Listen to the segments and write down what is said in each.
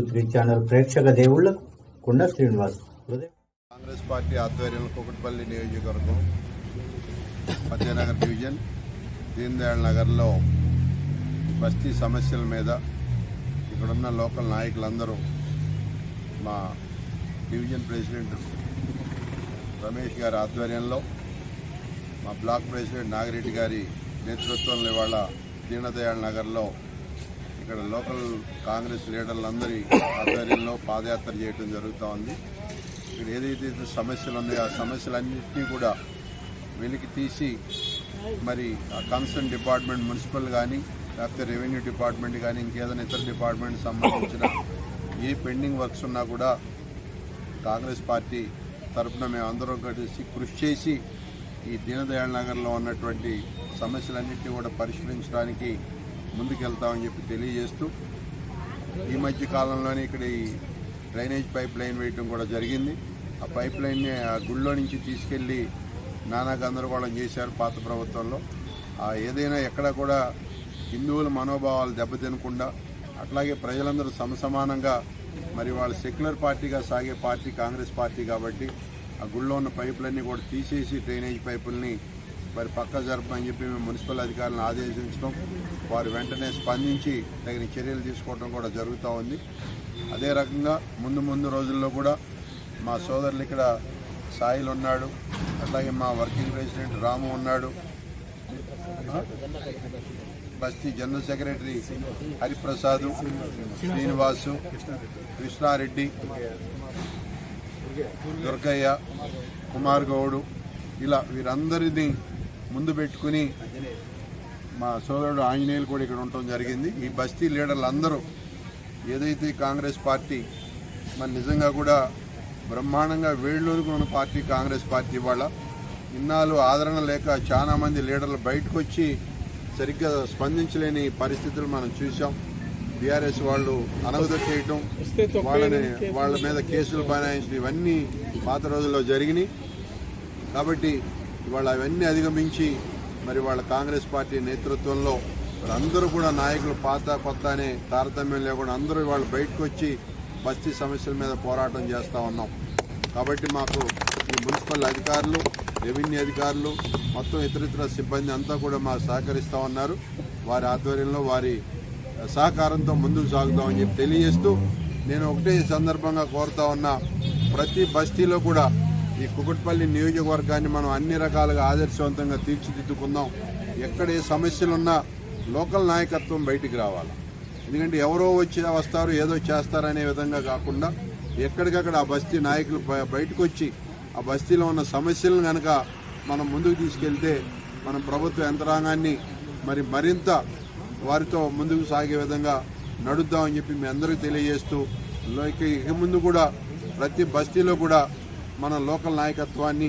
Truth channel ప్రేక్షక దేవుళ్లకు కొండ శ్రీనివాస్. కాంగ్రెస్ పార్టీ ఆధ్వర్యంలో కుకట్పల్లి నియోజకవర్గం మధ్యనగర్ డివిజన్ దీన్ దయాళ్ నగర్లో బస్తీ సమస్యల మీద ఇక్కడున్న లోకల్ నాయకులందరూ మా డివిజన్ ప్రెసిడెంట్ రమేష్ గారి ఆధ్వర్యంలో మా బ్లాక్ ప్రెసిడెంట్ నాగిరెడ్డి గారి నేతృత్వంలో ఇవాళ దీన్ దయాళ్ నగర్లో ఇక్కడ లోకల్ కాంగ్రెస్ లీడర్లందరి ఆధ్వర్యంలో పాదయాత్ర చేయడం జరుగుతూ ఉంది. ఇక్కడ ఏదైతే సమస్యలు ఉన్నాయో ఆ సమస్యలన్నింటినీ కూడా వెలికి తీసి మరి ఆ కన్సర్న్ డిపార్ట్మెంట్ మున్సిపల్ కానీ లేకపోతే రెవెన్యూ డిపార్ట్మెంట్ కానీ ఇంకేదైనా ఇతర డిపార్ట్మెంట్ సంబంధించిన ఏ పెండింగ్ వర్క్స్ ఉన్నా కూడా కాంగ్రెస్ పార్టీ తరఫున మేము అందరం కలిసి కృషి చేసి ఈ దీన్ దయాళ్ నగర్లో ఉన్నటువంటి సమస్యలన్నింటినీ కూడా పరిష్కరించడానికి ముందుకెళ్తామని చెప్పి తెలియజేస్తూ ఈ మధ్య కాలంలోనే ఇక్కడ ఈ డ్రైనేజ్ పైప్ లైన్ వేయటం కూడా జరిగింది. ఆ పైప్ లైన్ని ఆ గుళ్ళో నుంచి తీసుకెళ్లి నానా గందరగోళం చేశారు పాత ప్రభుత్వంలో. ఏదైనా ఎక్కడ కూడా హిందువుల మనోభావాలు దెబ్బతినకుండా అట్లాగే ప్రజలందరూ సమసమానంగా మరి వాళ్ళు సెక్యులర్ పార్టీగా సాగే పార్టీ కాంగ్రెస్ పార్టీ కాబట్టి ఆ గుళ్ళో ఉన్న పైపులన్నీ కూడా తీసేసి డ్రైనేజ్ పైపుల్ని మరి పక్క జరపని చెప్పి మేము మున్సిపల్ అధికారులను ఆదేశించడం, వారు వెంటనే స్పందించి తగిన చర్యలు తీసుకోవడం కూడా జరుగుతూ ఉంది. అదే రకంగా ముందు రోజుల్లో కూడా మా సోదరులు ఇక్కడ సాయిల్ ఉన్నాడు, అట్లాగే మా వర్కింగ్ ప్రెసిడెంట్ రాము ఉన్నాడు, బస్తీ జనరల్ సెక్రటరీ హరిప్రసాద్, శ్రీనివాసు, కృష్ణారెడ్డి, దుర్గయ్య, కుమార్ గౌడు, ఇలా వీరందరినీ ముందు పెట్టుకుని మా సోదరుడు ఆంజనేయులు కూడా ఇక్కడ ఉండటం జరిగింది. ఈ బస్తీ లీడర్లు అందరూ ఏదైతే కాంగ్రెస్ పార్టీ మరి నిజంగా కూడా బ్రహ్మాండంగా వేళ్ళూరుకు ఉన్న పార్టీ కాంగ్రెస్ పార్టీ వాళ్ళ ఇన్నాళ్ళు ఆదరణ లేక చాలా మంది లీడర్లు బయటకు వచ్చి సరిగ్గా స్పందించలేని పరిస్థితులు మనం చూసాం. బీఆర్ఎస్ వాళ్ళు అనగదొక్కేయటం, వాళ్ళ మీద కేసులు బనాయించడం ఇవన్నీ పాత రోజుల్లో జరిగినాయి. కాబట్టి ఇవాళ అవన్నీ అధిగమించి మరి వాళ్ళ కాంగ్రెస్ పార్టీ నేతృత్వంలో అందరూ కూడా నాయకులు పాత కొత్త అనే తారతమ్యం లేకుండా అందరూ వాళ్ళు బయటకు వచ్చి బస్తీ సమస్యల మీద పోరాటం చేస్తూ ఉన్నాం. కాబట్టి మాకు ఈ మున్సిపల్ అధికారులు, రెవెన్యూ అధికారులు, మొత్తం ఇతరితర సిబ్బంది అంతా కూడా మాకు సహకరిస్తూ ఉన్నారు. వారి ఆధ్వర్యంలో వారి సహకారంతో ముందుకు సాగుతామని చెప్పి తెలియజేస్తూ నేను ఒకటే సందర్భంగా కోరుతా ఉన్నా, ప్రతి బస్తీలో కూడా ఈ కుకట్పల్లి నియోజకవర్గాన్ని మనం అన్ని రకాలుగా ఆదర్శవంతంగా తీర్చిదిద్దుకుందాం. ఎక్కడ ఏ సమస్యలున్నా లోకల్ నాయకత్వం బయటికి రావాలి. ఎందుకంటే ఎవరో వచ్చి వస్తారు ఏదో చేస్తారనే విధంగా కాకుండా ఎక్కడికక్కడ ఆ బస్తీ నాయకులు బయటకు వచ్చి ఆ బస్తీలో ఉన్న సమస్యలను కనుక మనం ముందుకు తీసుకెళ్తే మనం ప్రభుత్వ యంత్రాంగాన్ని మరి మరింత వారితో ముందుకు సాగే విధంగా నడుద్దామని చెప్పి మీ అందరికీ తెలియజేస్తూ ఇక ముందు కూడా ప్రతి బస్తీలో కూడా మన లోకల్ నాయకత్వాన్ని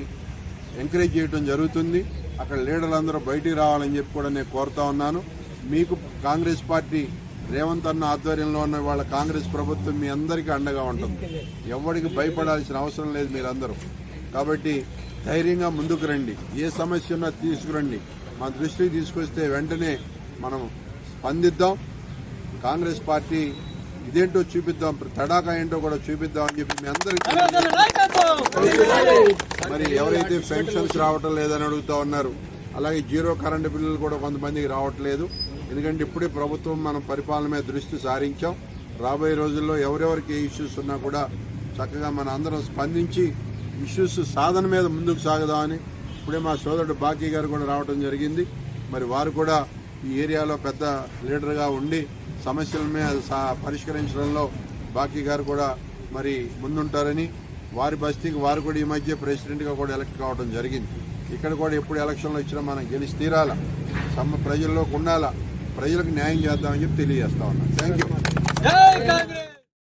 ఎంకరేజ్ చేయడం జరుగుతుంది. అక్కడ లీడర్లందరూ బయటికి రావాలని చెప్పి కూడా నేను కోరుతా ఉన్నాను. మీకు కాంగ్రెస్ పార్టీ రేవంత్ అన్న ఆధ్వర్యంలో ఉన్న వాళ్ళ కాంగ్రెస్ ప్రభుత్వం మీ అందరికీ అండగా ఉంటుంది. ఎవరికి భయపడాల్సిన అవసరం లేదు మీరందరూ. కాబట్టి ధైర్యంగా ముందుకు రండి, ఏ సమస్య ఉన్నా తీసుకురండి, మా దృష్టికి తీసుకొస్తే వెంటనే మనం స్పందిద్దాం. కాంగ్రెస్ పార్టీ ఇదేంటో చూపిద్దాం, తడాకా ఏంటో కూడా చూపిద్దాం అని చెప్పి మీ అందరికీ. మరి ఎవరైతే పెన్షన్స్ రావటం లేదని అడుగుతా ఉన్నారు, అలాగే జీరో కరెంటు బిల్లులు కూడా కొంతమందికి రావట్లేదు. ఎందుకంటే ఇప్పుడే ప్రభుత్వం మనం పరిపాలన మీద దృష్టి సారించాం. రాబోయే రోజుల్లో ఎవరెవరికి ఏ ఇష్యూస్ ఉన్నా కూడా చక్కగా మన అందరం స్పందించి ఇష్యూస్ సాధన మీద ముందుకు సాగుదామని ఇప్పుడే మా సోదరుడు బాకీ గారు కూడా రావడం జరిగింది. మరి వారు కూడా ఈ ఏరియాలో పెద్ద లీడర్గా ఉండి సమస్యల మీద పరిష్కరించడంలో బాకీ గారు కూడా మరి ముందుంటారని, వారి బస్తీకి వారు కూడా ఈ మధ్య ప్రెసిడెంట్గా కూడా ఎలక్ట్ కావడం జరిగింది. ఇక్కడ కూడా ఎప్పుడు ఎలక్షన్లు వచ్చినా మనం గెలిచి తీరాల, ప్రజల్లోకి ఉండాలా, ప్రజలకు న్యాయం చేద్దామని చెప్పి తెలియజేస్తా ఉన్నాం. Thank you.